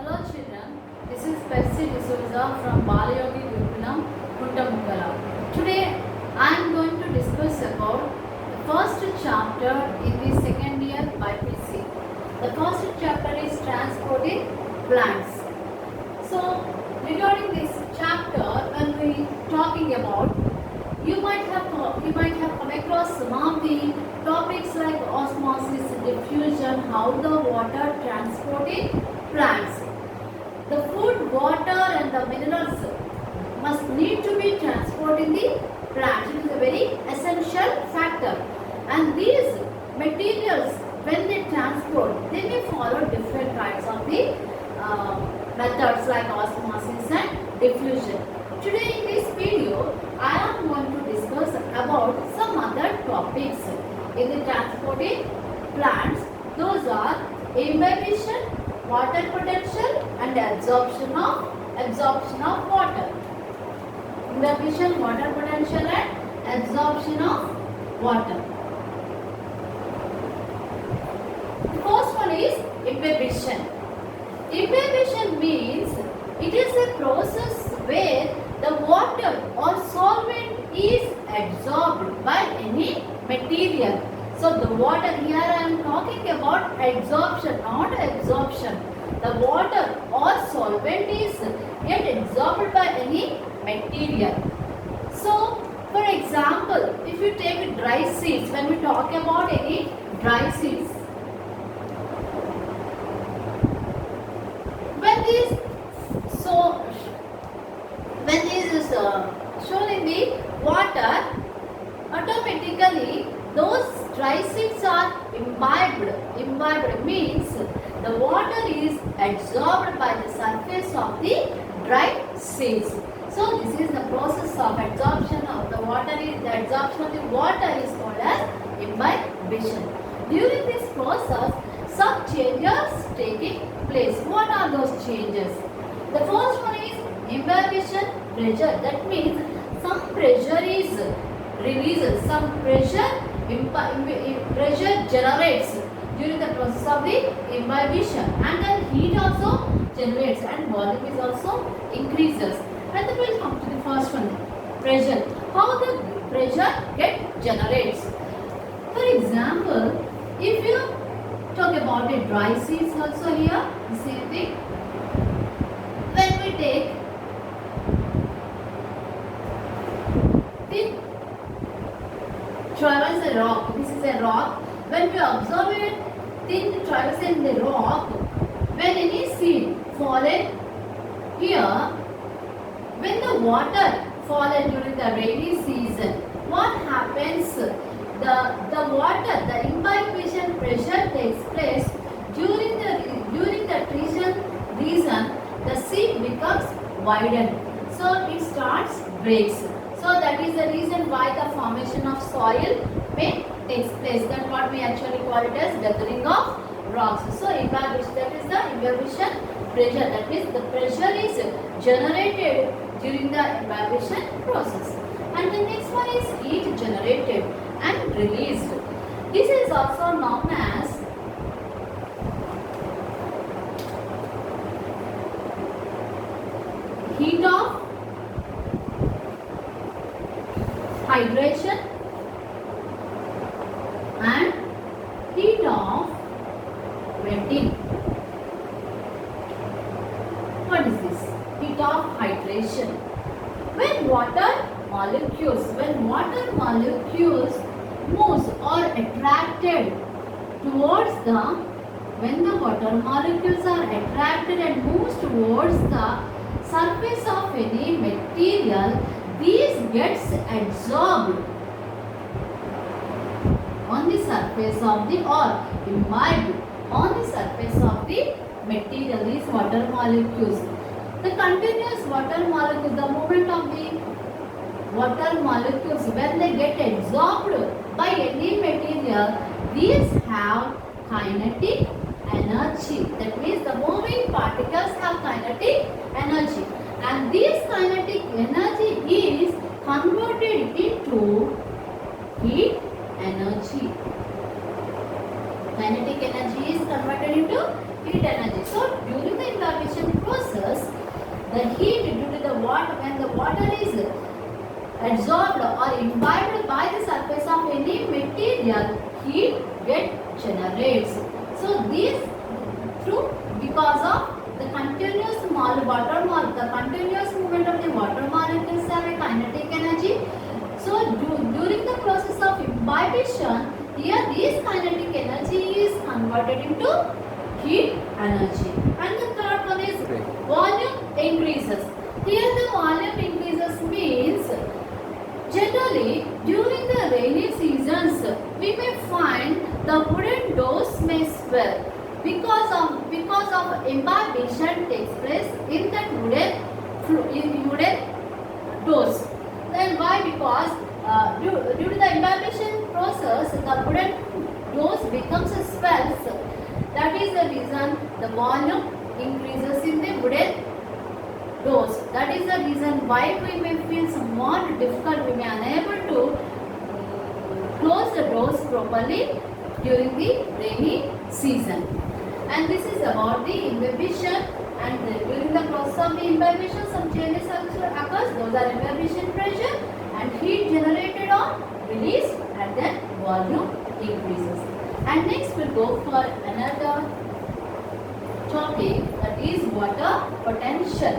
Hello children, this is Percy D'Souza from Balayogi Gurukulam, Kuttamukala. Today I am going to discuss about the first chapter in the second year BPC. The first chapter is transporting plants. So regarding this chapter, when we talking about, you might have come across some of the topics like osmosis, diffusion, how the water transporting plants. The food, water and the minerals must need to be transported in the plants. It is a very essential factor. And these materials, when they transport, they may follow different kinds of the methods like osmosis and diffusion. Today in this video, I am going to discuss about some other topics in the transporting plants. Those are imbibition, water potential and absorption of water. Imbibition, water potential and absorption of water. The first one is imbibition. Imbibition means it is a process where the water or solvent is absorbed by any material. So the water, here I am talking about absorption, not absorption. The water or solvent is get absorbed by any material. So for example, if you take dry seeds, when we talk about any dry seeds, when this is shown in the water, automatically those dry seeds are imbibed. Imbibed means the water is absorbed by the surface of the dry seeds. So this is the process of absorption of the water. The absorption of the water is called as imbibition. During this process, some changes taking place. What are those changes? The first one is imbibition pressure. That means some pressure is released. Some pressure generates during the process of the imbibition, and then heat also generates and volume is also increases. And then we'll come to the first one, pressure. How the pressure generates. For example, if you talk about the dry seeds also here, the same thing. When we take the traverse a rock, this is a rock. When we observe it, thin traverse in the rock, when any seed fallen here, when the water fallen during the rainy season, what happens? The water, the imbibition pressure takes place during the region, the seed becomes widened. So it starts breaks. So that is the reason why the formation of soil may takes place. That's what we actually call it as weathering of rocks. So imbibition, that is the imbibition pressure. That means the pressure is generated during the imbibition process. And the next one is heat generated and released. This is also known as heat of hydration and heat of wetting. What is this? Heat of hydration. When water molecules moves or attracted towards when the water molecules are attracted and moves towards the surface of any material, these gets absorbed on the surface of the or imbibed on the surface of the material, these water molecules. The continuous water molecules, the movement of the water molecules, when they get absorbed by any material, these have kinetic energy. That means the moving particles have kinetic energy, and this kinetic energy is converted into heat energy. Kinetic energy is converted into heat energy. So during the inversion The heat due to the water, when the water is absorbed or imbibed by the surface of any material, heat generates. So this through because of the continuous water molecule, the continuous movement of the water molecules have a kinetic energy. So during the process of imbibition, here this kinetic energy is converted into heat energy. And the third one is volume increases. Here the volume increases means generally during the rainy seasons we may find the wooden doors may swell because of imbibition takes place in that wooden doors. Then why? Because due to the imbibition process, the wooden doors becomes swells. That is the reason the volume increases in the wooden doors. That is the reason why we may feel somewhat difficult. We may unable to close the doors properly during the rainy season. And this is about the imbibition. And during the process of the imbibition, some changes also occurs. Those are imbibition pressure and heat generated or released, and then volume increases. And next we'll go for another topic, that is water potential.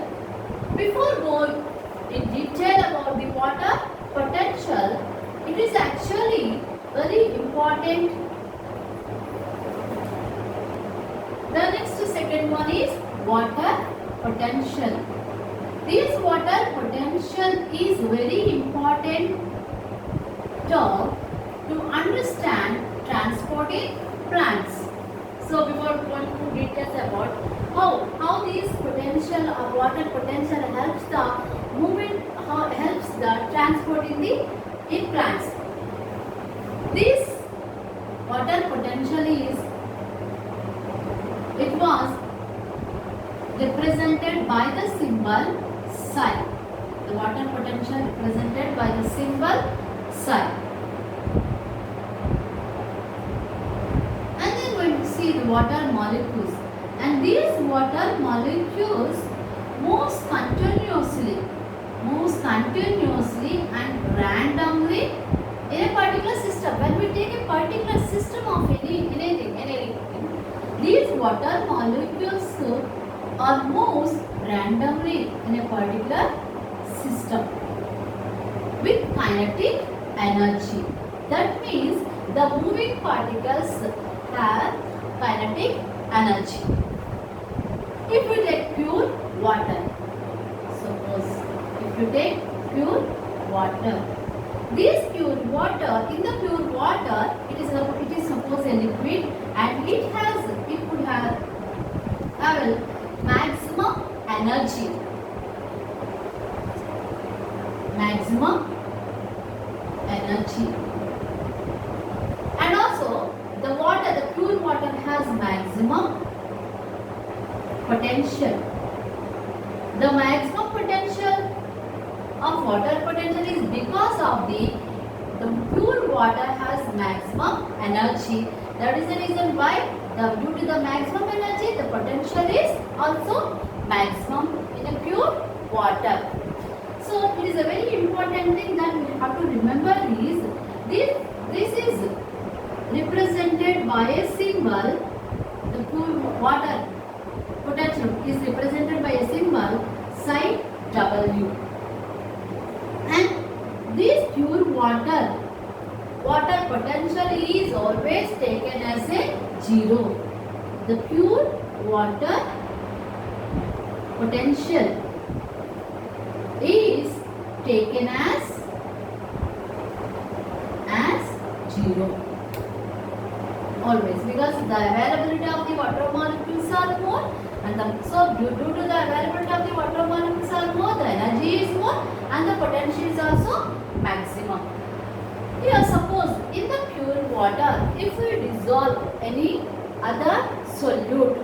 Before going in detail about the water potential, it is actually very important. The next second one is water potential. This water potential is very important term to understand transporting plants. So before going to details about how this potential or water potential helps the movement, how helps the transport in plants. This water potential was represented by the symbol psi. The water potential represented by the symbol psi. And then we will see the water molecules. And these water molecules moves continuously and randomly in a particular system. When we take a particular system of anything, these water molecules are moves randomly in a particular system with kinetic energy. That means the moving particles have kinetic energy. If we take pure water, suppose if you take pure water, this pure water, in the pure water, it is suppose a liquid, and it could have maximum energy. And also the pure water has maximum potential. The maximum potential of water potential is because of the pure water has maximum energy. That is the reason why due to the maximum energy, the potential is also maximum in a pure water. So it is a very important thing that we have to remember is this is represented by a symbol. The pure water potential is represented by a symbol psi W. And this pure water potential is always taken as a 0. The pure water potential is taken as 0 always, because the availability of the water molecules are more, and so due to the availability of the water molecules are more, the energy is more and the potential is also maximum. Here suppose in the pure water, if we dissolve any other solute,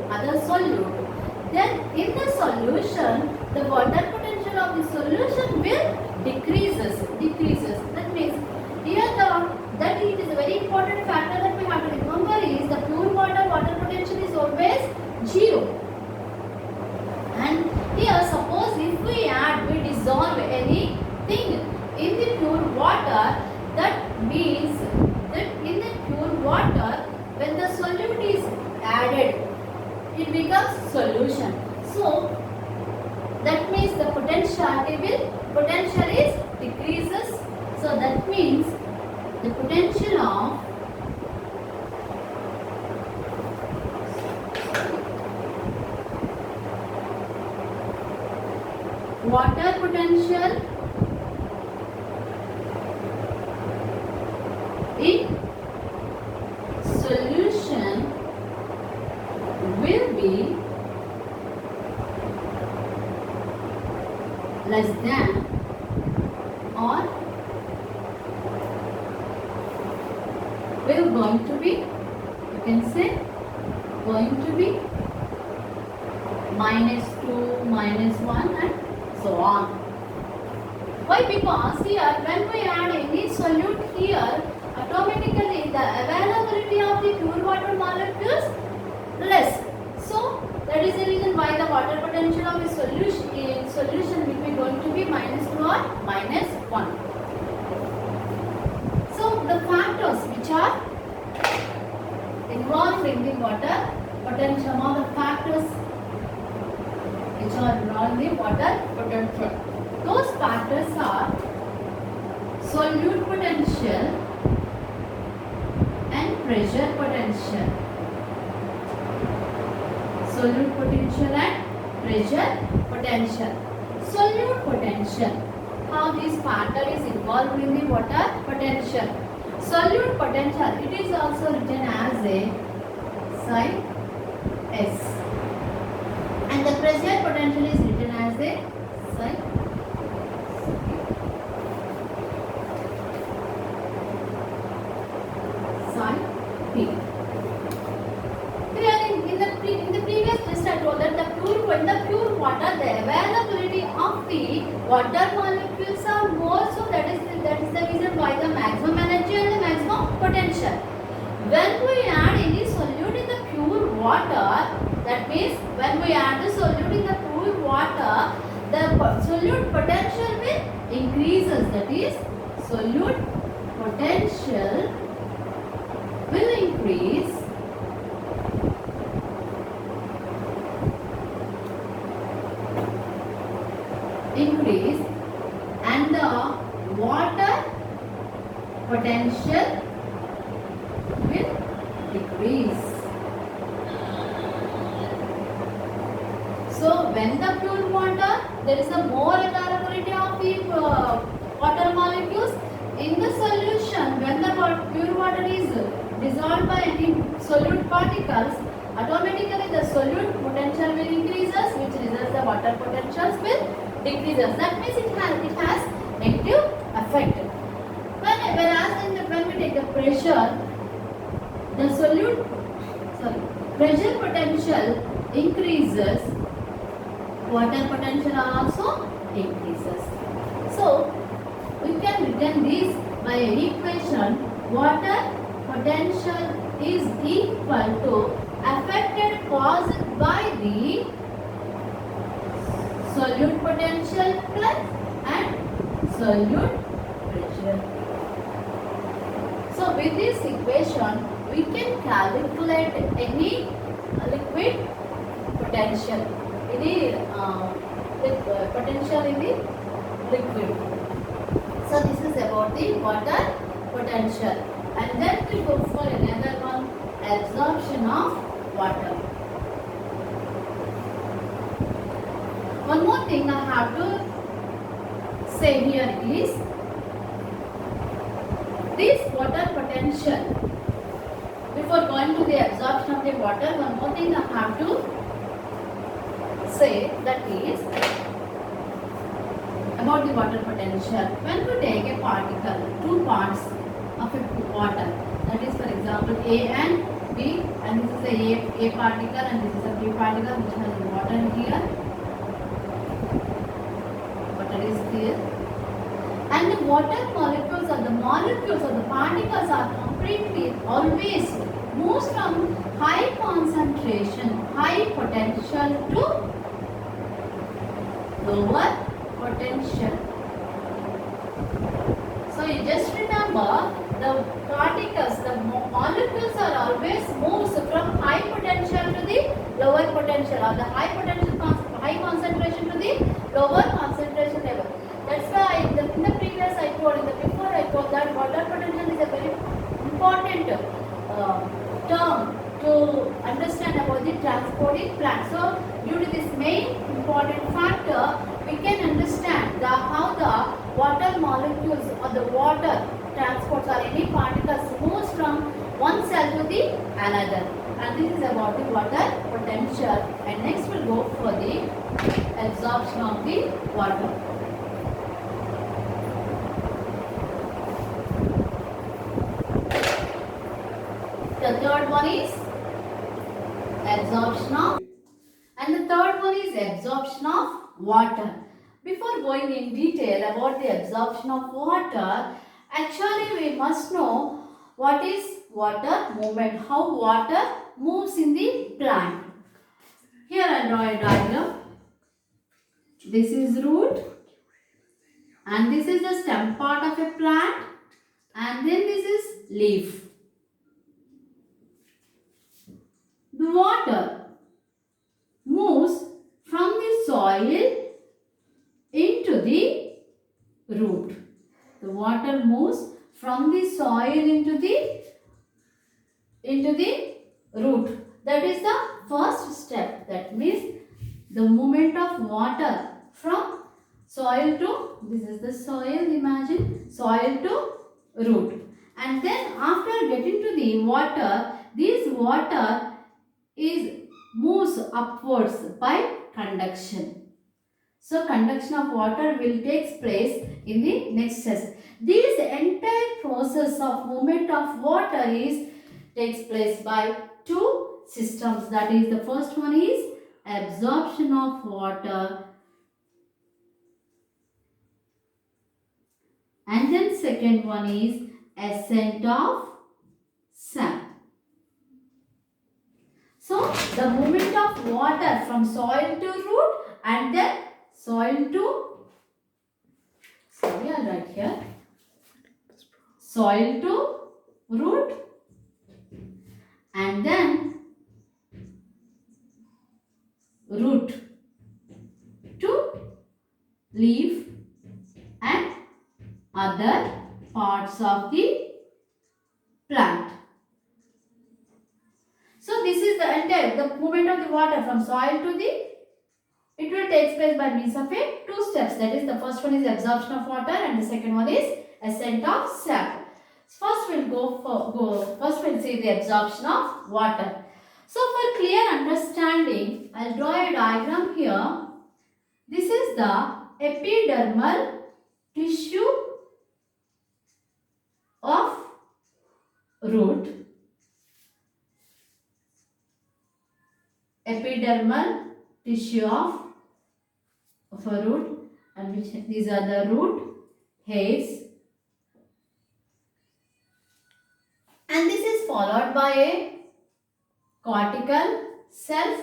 then in the solution, the water potential of the solution will decreases. That means here that it is a very important factor that we have to remember is the pure water potential is always 0. And here suppose if dissolve anything. In the pure water, that means that in the pure water, when the solute is added, it becomes solution. So that means the potential is decreases. So that means the potential of water potential in solution will be less than or will going to be, you can say, going to be -2, -1 and so on. Why? Because here when we add any solute here, automatically the availability of the pure water molecules less. So that is the reason why the water potential of a solution will be going to be -2 or -1. So the factors which are involved in the water potential, all the factors which are involved in the water potential, those factors are solute potential and pressure potential. Solute potential and pressure potential. Solute potential, how this factor is involved in the water potential. Solute potential, it is also written as a psi S, and the pressure potential is written as a psi P. In the previous test I told that in the pure water the availability of the water molecules are more, so that is the reason why the maximum energy and the maximum potential. When we add any solute in the pure water, that means when we add the solute in the pure water, the solute potential will increases. That is, solute potential will increase and the water potential will decrease. So when the pure water, there is a more availability of the water molecules in the solution. When the pure water is dissolved by any solute particles, automatically the solute potential will increases, which results the water potentials will decreases. That means it has negative effect. Whereas when we take the pressure, the pressure potential increases, water potential also increases. So we can written this by an equation: water potential is equal to affected caused by the solute potential plus and solute pressure. So with this equation we can calculate any liquid potential, any potential in the liquid. So this is about the water potential, and then we go for another one, absorption of water. One more thing I have to say here is this water potential. Before going to the absorption of the water, one more thing I have to say, that is about the water potential. When we take a particle, two parts of a water, that is for example A and B, and this is a particle and this is a B particle which has water here. Water is here. And the water molecules or the particles are completely always moves from high concentration, high potential to lower potential. So you just remember the particles, the molecules are always moves from high potential to the lower potential, or the high potential high concentration to the lower concentration level. That's why in the previous I told, before I told that water potential is a very important term to understand about the transporting plant. So due to this main important factor, we can understand how the water molecules or the water transports or any particles moves from one cell to the another. And this is about the water potential. And next we'll go for the absorption of the water. The third one is absorption of, and the third one is absorption of water. Before going in detail about the absorption of water, actually we must know what is water movement, how water moves in the plant. Here I draw a diagram. This is root and this is the stem part of a plant, and then this is leaf. The water moves from the soil into the root. The water moves from the soil into the root. That is the first step. That means the movement of water from soil to, this is the soil, imagine, soil to root. And then after getting to the water, this water moves upwards by conduction. So conduction of water will take place in the next step. This entire process of movement of water takes place by two systems. That is, the first one is absorption of water, and then second one is ascent of sap. So the movement of water from soil to root, and then soil to, sorry, I'll write here, soil to root, and then root to leaf and other parts of the plant. So this is the entire, the movement of the water from soil to the, it will take place by means of two steps. That is, the first one is absorption of water and the second one is ascent of sap. First we'll see the absorption of water. So for clear understanding, I'll draw a diagram here. This is the epidermal tissue of root. Epidermal tissue of a root, and which these are the root hairs, and this is followed by a cortical cells.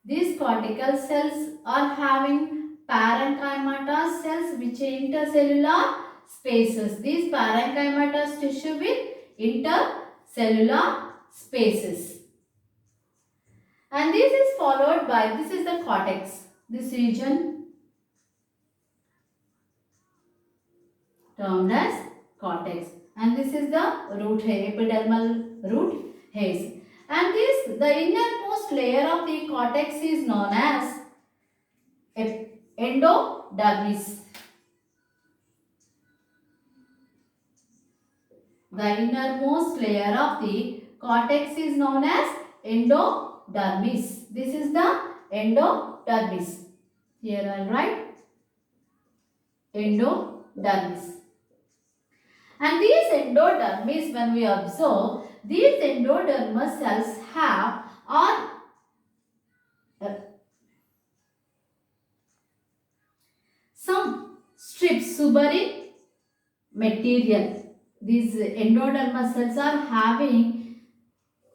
These cortical cells are having parenchymatous cells which intercellular spaces. These parenchymatous tissue with intercellular spaces. And this is followed by, this is the cortex, this region termed as cortex, and this is the root hair, epidermal root hairs. And this, the innermost layer of the cortex is known as endodermis. The innermost layer of the cortex is known as endodermis. This is the endodermis. Here I will write endodermis. And these endodermis, when we observe, these endodermal cells have some strips, suberin material. These endodermal cells are having,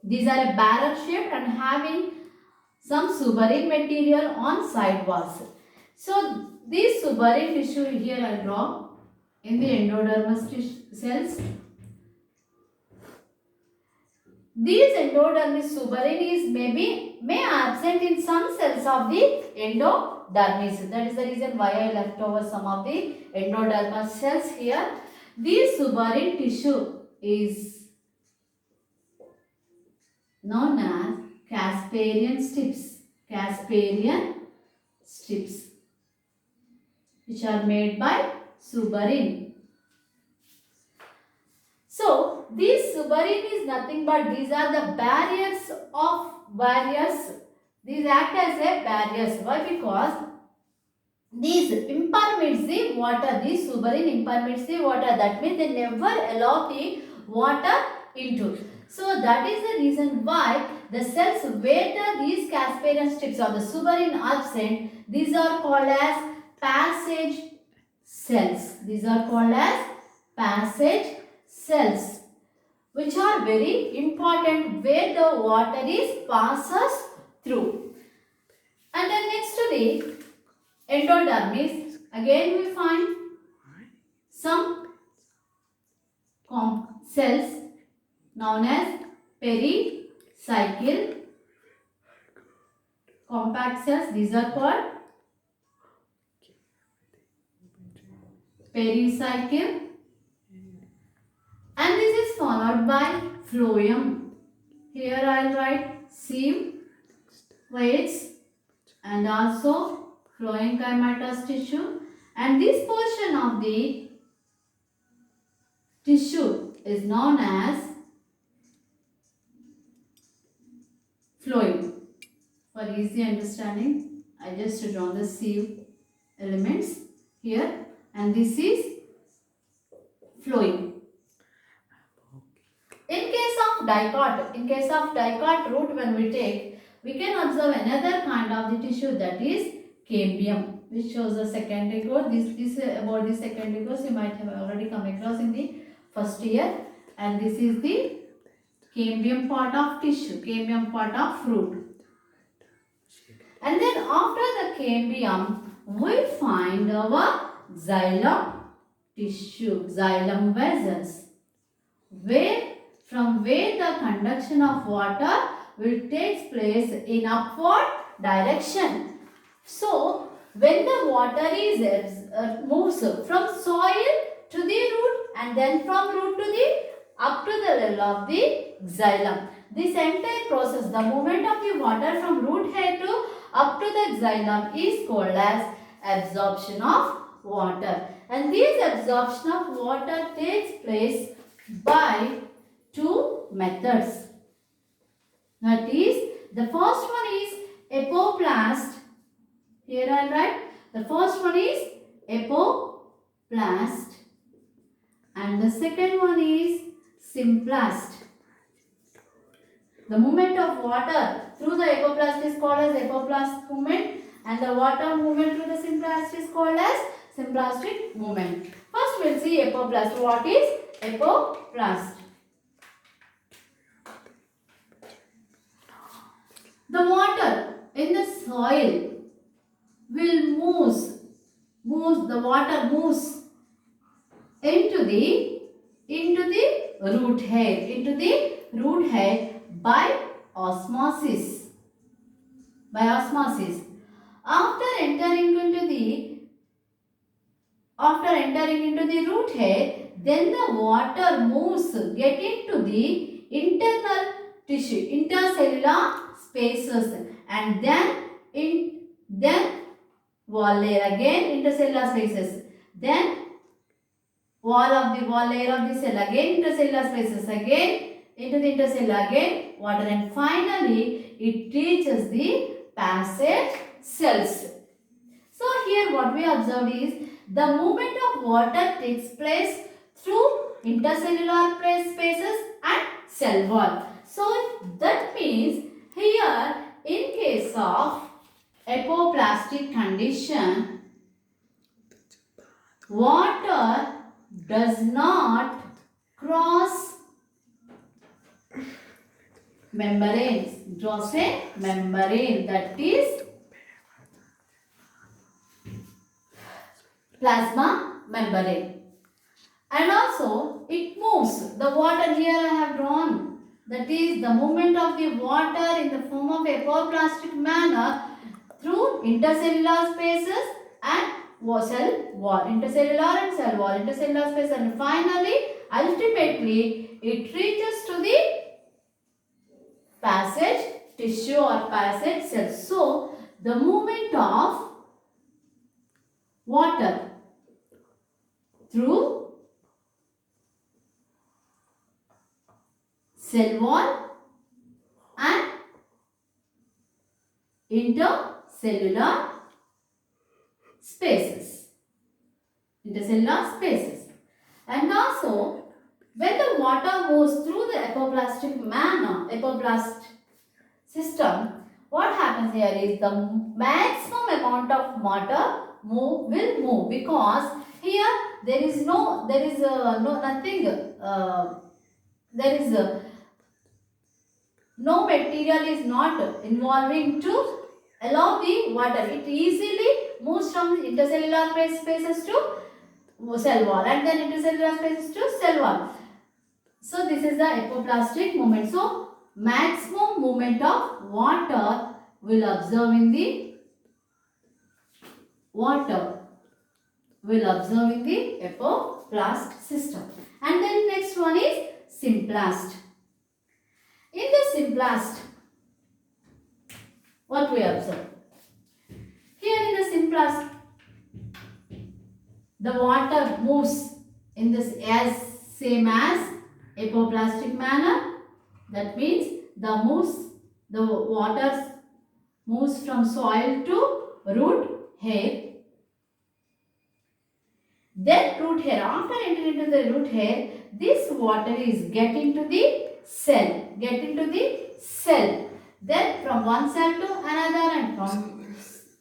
these are a barrel shaped and having some suberin material on side walls. So this suberin tissue here I draw in the endodermis cells. These endodermis suberin is may absent in some cells of the endodermis. That is the reason why I left over some of the endodermis cells here. This suberin tissue is known as Casparian strips. Casparian strips, which are made by suberin. So these suberin is nothing but these are the barriers of barriers. These act as a barriers. Why? Because these impermeates the water. These suberin impermeates the water. That means they never allow the water into. So that is the reason why the cells where these Casparian strips or the suberin absent, these are called as passage cells. These are called as passage cells, which are very important where the water is passes through. And then next to the endodermis, again we find some cells known as pericycle compact cells. These are called pericycle, and this is followed by phloem. Here I will write sieve, weights, and also phloem tissue, and this portion of the tissue is known as phloem. For easy understanding, I just draw the sieve elements here, and this is phloem. In case of dicot root, when we take, we can observe another kind of the tissue, that is cambium, which shows the secondary growth. This about the secondary growth you might have already come across in the first year, and this is the cambium part of tissue, cambium part of fruit. And then after the cambium, we find our xylem tissue, xylem vessels, from where the conduction of water will take place in upward direction. So when the water is moves from soil to the root, and then from root to the up to the level of the xylem. This entire process, the movement of the water from root hair to up to the xylem, is called as absorption of water. And this absorption of water takes place by two methods. That is, the first one is apoplast. Here I write, the first one is apoplast, and the second one is symplast. The movement of water through the apoplast is called as apoplast movement, and the water movement through the symplast is called as symplastic movement. First we will see apoplast. What is apoplast? The water in the soil will the water moves into the root hair, by osmosis. After entering into the root hair, then the water moves get into the internal tissue, intercellular spaces, and then wall layer, again intercellular spaces, then wall layer of the cell, again intercellular spaces, again into the intercellular, again water, and finally it reaches the passage cells. So here what we observed is the movement of water takes place through intercellular spaces and cell wall. So that means here in case of apoplastic condition, water does not cross membranes, draws a membrane, that is plasma membrane. And also it moves. The water here I have drawn. That is the movement of the water in the form of apoplastic manner through intercellular spaces and cell wall. Intercellular and cell wall. Intercellular space, and finally, ultimately, it reaches to the passage tissue or passage cells. So, the movement of water through cell wall and intercellular spaces. Intercellular spaces. And also, when the water moves through the apoplastic manner, apoplast system, what happens here is the maximum amount of water will move, because here there is no material is not involving to allow the water. It easily moves from intercellular spaces to cell wall, and then intercellular spaces to cell wall. So this is the apoplastic movement. So maximum movement of water will observe in the apoplast system. And then next one is symplast. In the symplast, what we observe? Here in the symplast, the water moves in this as same as apoplastic manner. That means the water moves from soil to root hair. Then root hair, after entering into the root hair, this water is getting to the cell. Then from one cell to another, and from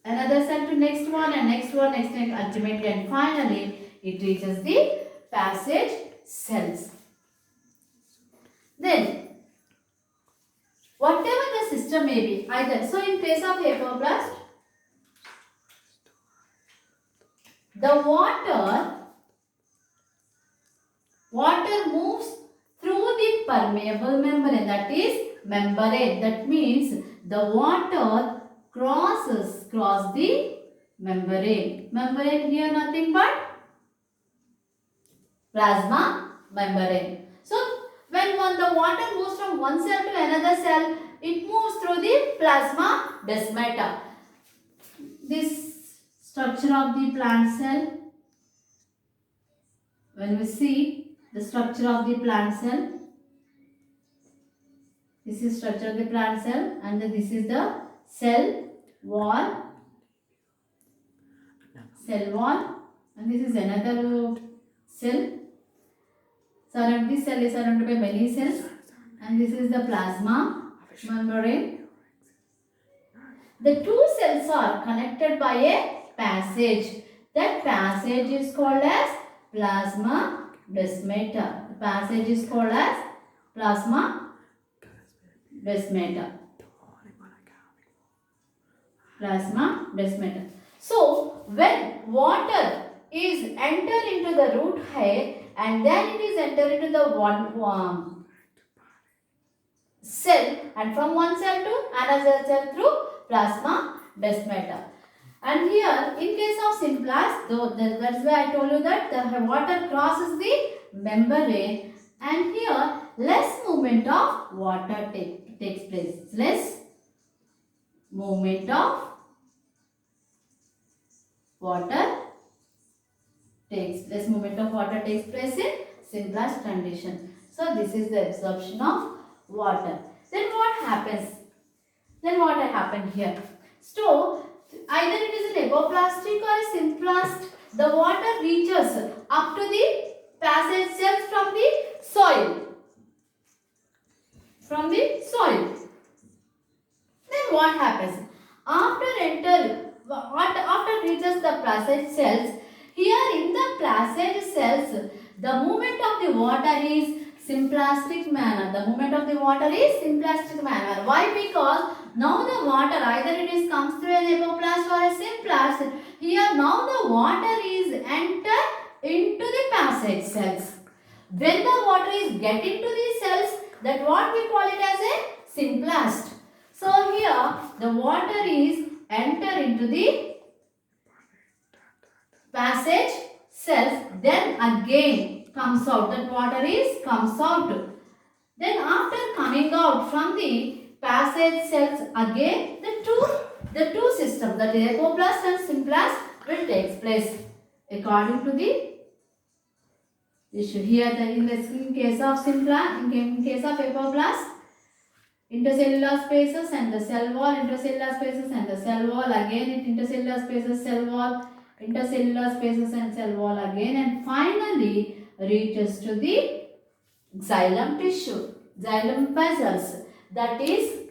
another cell to next one, and next ultimately, and finally it reaches the passage cells. Then whatever the system may be, either, so in case of apoplast, the water moves through the permeable membrane, that is membrane. That means the water cross the membrane. Membrane here nothing but plasma membrane. So when the water moves from one cell to another cell, it moves through the plasma desmata. This structure of the plant cell, when we see the structure of the plant cell, this is structure of the plant cell, and this is the cell wall, and this is another cell. This cell is surrounded by many cells, and this is the plasma membrane. The two cells are connected by a passage. That passage is called as plasma desmata. The passage is called as plasma desmata. Plasma desmata. So when water is entered into the root hair, and then it is entered into the one cell, and from one cell to another cell through plasma desmata. And here in case of symplast, that's why I told you that the water crosses the membrane, and here less movement of water takes place. Less movement of water takes place in symplast condition. So this is the absorption of water. Then what happens? Then what happened here? So either it is an apoplastic or a symplast, the water reaches up to the passage cells from the soil. Then what happens? After reaches the passage cells, here in the passage cells, the movement of the water is symplastic manner. Why? Because now the water, either it is comes through an apoplast or a symplast, here now the water is enter into the passage cells. When the water is get into these cells, that what we call it as a symplast. So here the water is enter into the passage cells, then again comes out. That water is comes out. Then after coming out from the passage cells, again the two systems, that is apoplast and symplast, will take place according to the issue. Here in case of symplast, in case of apoplast, intercellular spaces and the cell wall, intercellular spaces and the cell wall, again intercellular spaces, cell wall, intercellular spaces and cell wall again, and finally reaches to the xylem tissue, xylem vessels, that is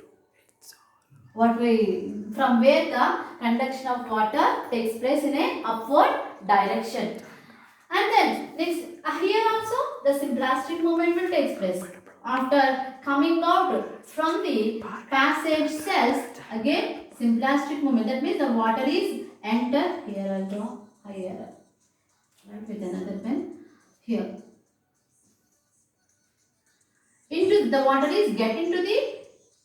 what we, from where the conduction of water takes place in a upward direction. And then next here also the symplastic movement will take place after coming out from the passage cells. Again symplastic movement, that means the water is enter. Here I draw higher, right, with another pen. Here into the water is get into the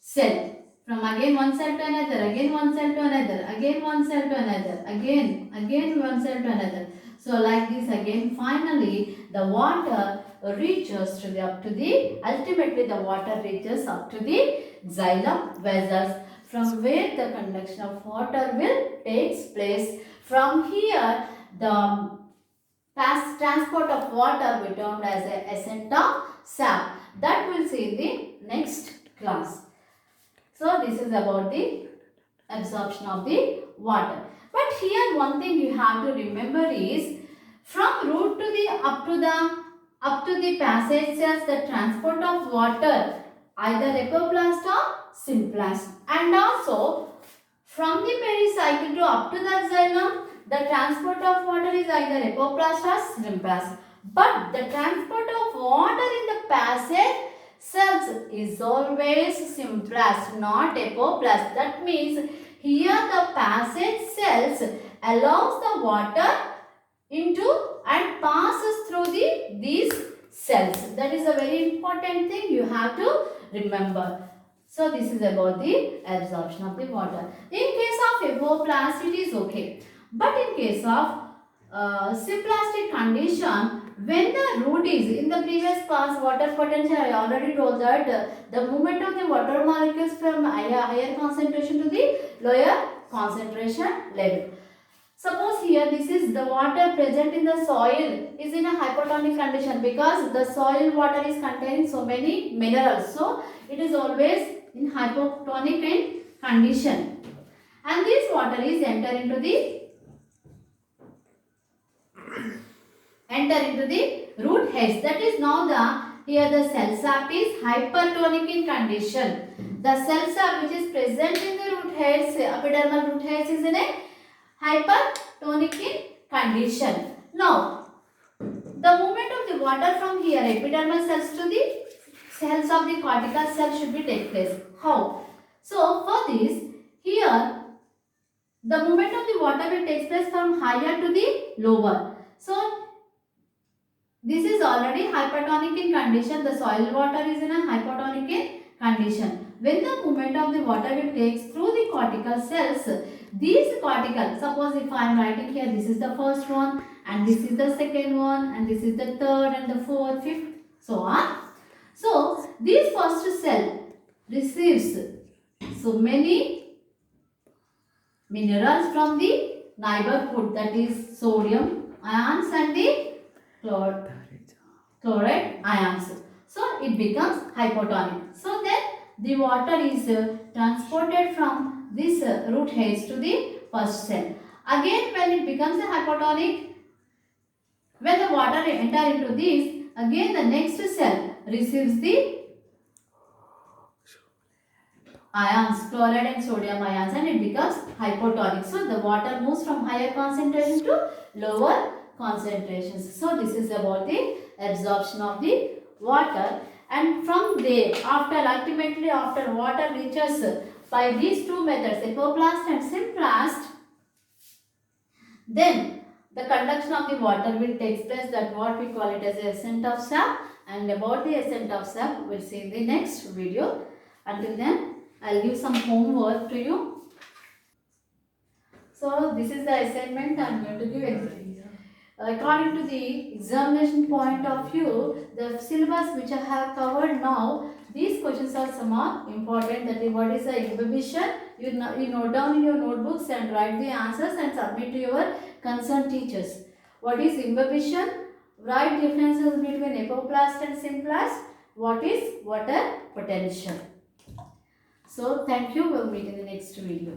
cell, from again one cell to another, again one cell to another, again one cell to another, again one cell to another. So like this again, finally the water reaches to the ultimately the water reaches up to the xylem vessels, from where the conduction of water will takes place. From here the transport of water we termed as a ascent of sap. That we'll see in the next class. So this is about the absorption of the water. But here one thing you have to remember is, from root to the up to the passage cells, the transport of water either apoplast or symplast, and also from the pericycle to up to the xylem, the transport of water is either apoplast or symplast. But the transport of water in the passage cells is always symplast, not apoplast. That means here the passage cells allows the water into and passes through these cells. That is a very important thing you have to remember. So this is about the absorption of the water. In case of apoplast it is okay, but in case of symplastic condition, when the root is in the previous class water potential, I already told that the movement of the water molecules from higher concentration to the lower concentration level. Suppose here this is the water present in the soil is in a hypotonic condition, because the soil water is containing so many minerals, so it is always in hypotonic condition, and this water is enter into the root heads. That is now here the cell sap is hypertonic in condition. The cell sap which is present in the root heads, epidermal root heads, is in a hypertonic in condition. Now the movement of the water from here epidermal cells to the cells of the cortical cells should be take place. How? So for this, here the movement of the water will take place from higher to the lower. So this is already hypertonic in condition. The soil water is in a hypotonic in condition. When the movement of the water will takes through the cortical cells, these cortical, suppose if I am writing here, this is the first one, and this is the second one, and this is the third and the fourth, fifth, so on. So this first cell receives so many minerals from the neighborhood, that is sodium ions and the chloride ions. So it becomes hypotonic. So then the water is transported from this root heads to the first cell. Again when it becomes a hypotonic, when the water enter into this, again the next cell receives the ions, chloride and sodium ions, and it becomes hypotonic. So the water moves from higher concentration to lower concentrations. So this is about the absorption of the water, and from there ultimately after water reaches by these two methods, apoplast and symplast, then the conduction of the water will take place, that what we call it as the ascent of sap, and about the ascent of sap we'll see in the next video. Until then, I'll give some homework to you. So this is the assignment I'm going to give. According to the examination point of view, the syllabus which I have covered now, these questions are somewhat important. That is, what is the imbibition? You note down in your notebooks and write the answers and submit to your concerned teachers. What is imbibition? Write differences between apoplast and symplast. What is water potential? So thank you. We'll meet in the next video.